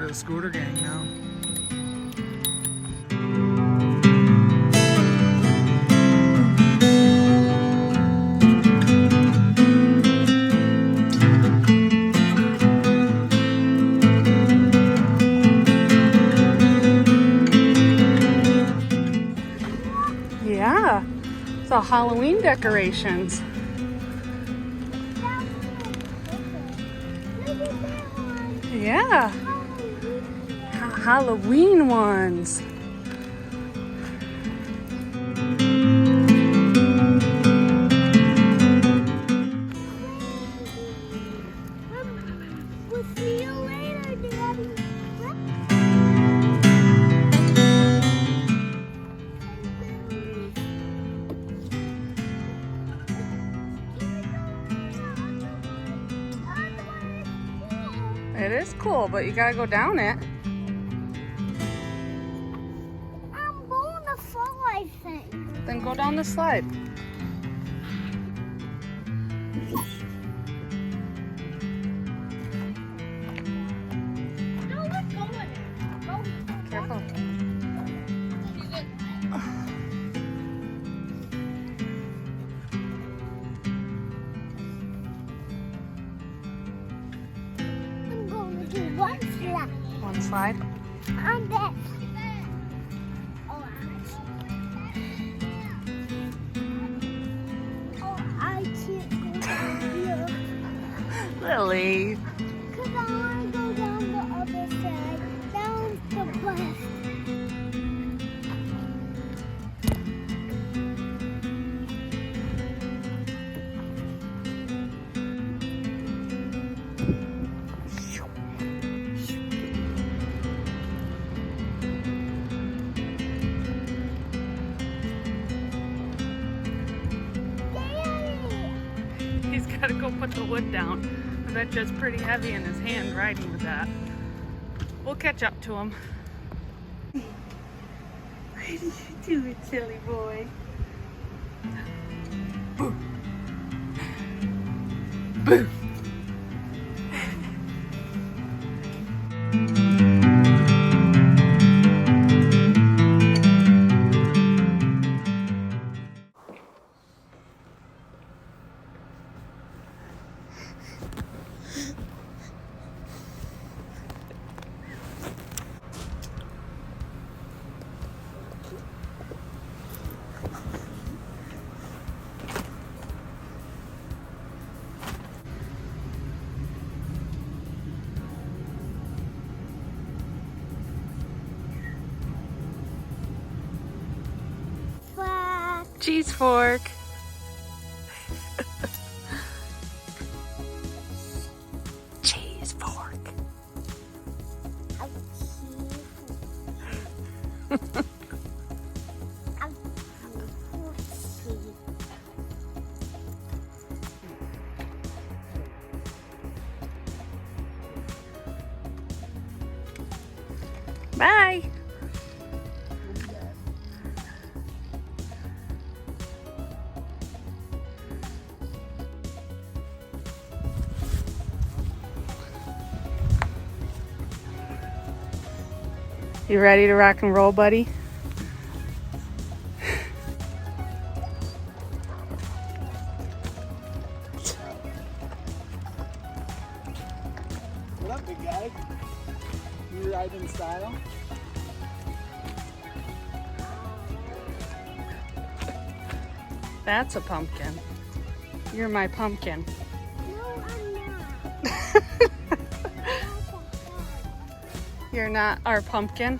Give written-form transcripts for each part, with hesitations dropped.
of the scooter gang now. Yeah, it's all Halloween decorations. Yeah, Halloween ones. We'll see you later, Daddy. It is cool, but you gotta go down it. I'm going to fall, I think. Then go down the slide. No, let's go in there. Go. Careful. I'm going to do one slide. One slide. On that. Oh, I can't go down here. Lily. Because I want to go down the other side. Down the left. He's gotta go put the wood down. I bet you it's pretty heavy in his hand riding with that. We'll catch up to him. What did you do it, silly boy? Boo. Boo. Cheese fork. Cheese fork. Bye. You ready to rock and roll, buddy? What up, big guy? You ride in style? That's a pumpkin. You're my pumpkin. No, I'm not. You're not our pumpkin.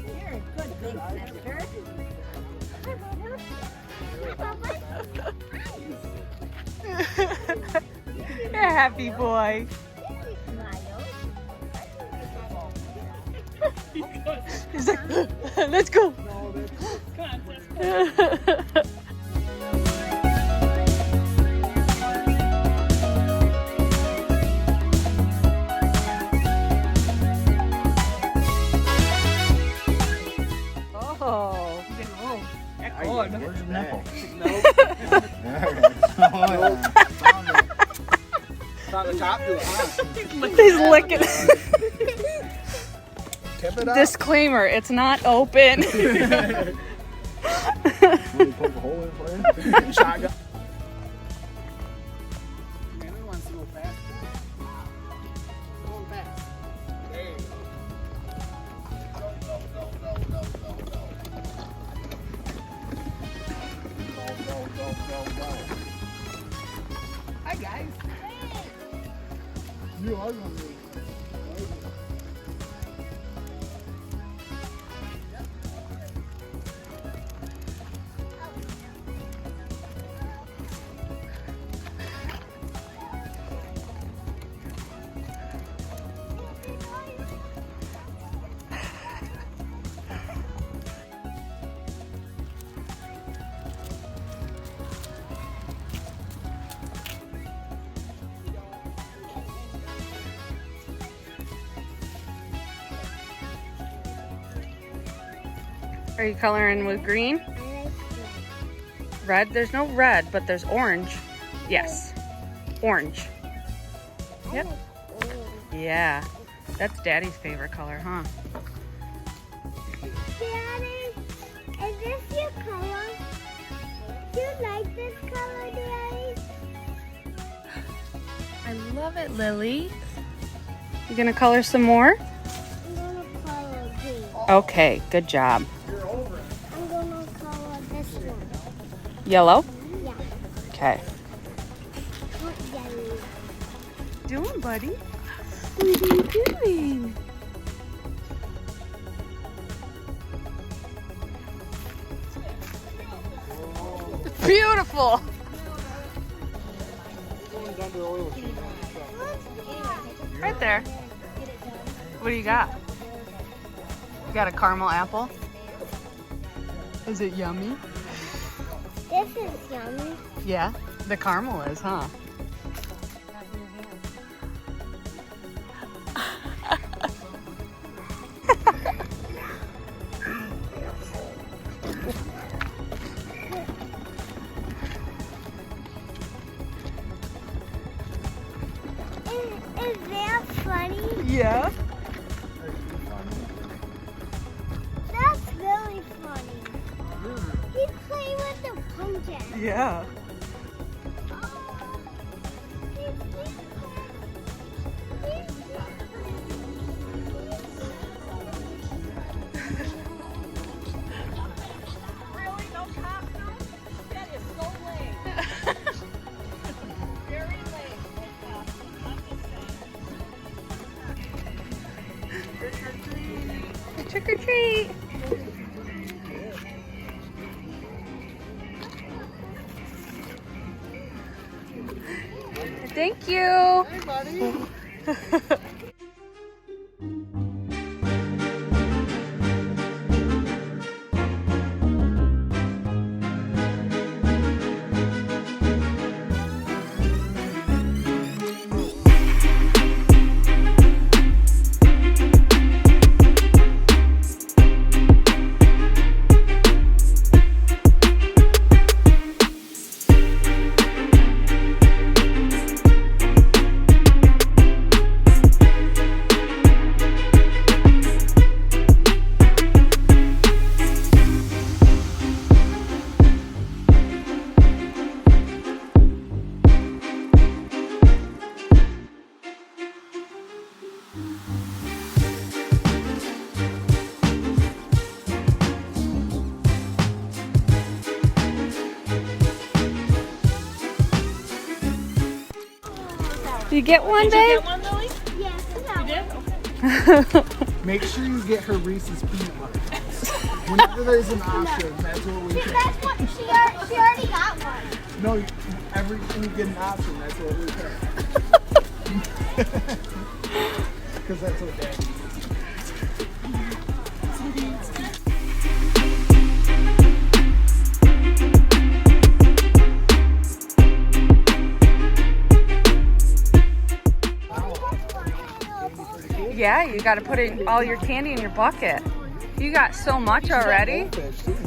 You're a good big sister. You're a happy boy. He's like, let's go. Oh, He's licking. Tip it up. Disclaimer, it's not open. Really poke a hole in for him. Shotgun. Man, he wants to go fast. Going fast. There you go. Go. Hi guys. You are going to be. Are you coloring with green? Red? There's no red, but there's orange. Yes. Orange. Yep. Yeah. That's Daddy's favorite color, huh? Daddy, is this your color? Do you like this color, Daddy? I love it, Lily. You gonna color some more? I'm gonna color green. Okay, good job. I'm gonna color this one. Yellow? Yeah. Okay. What yellow? Doing, buddy? What are you doing? Beautiful. Right there. What do you got? You got a caramel apple? Is it yummy? This is yummy. Yeah, the caramel is, huh? Is that funny? Yeah. That's really funny. He's playing with the pumpkin. Yeah. Really, no costume? That is so lame. Very lame. No costume. I'm just saying. Trick or treat. Thank you. Hey, buddy. Did you get one, Did you babe? get one, Lily? Yes, You did? Okay. Make sure you get her Reese's peanut butter cups. Whenever there's an option, that's what we take. That's what she already got one. No, every time you get an option, that's what we take. Because that's what Daddy uses. Yeah, you got to put all your candy in your bucket. You got so much already. Goldfish, too.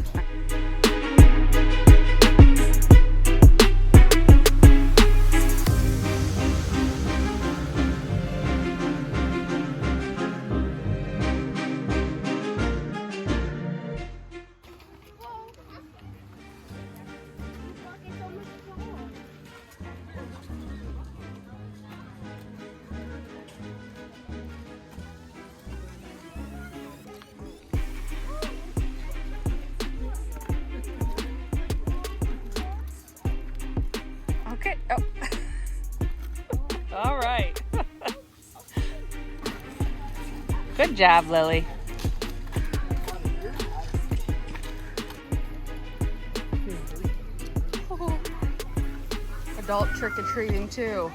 Good job, Lily. Adult trick-or-treating too.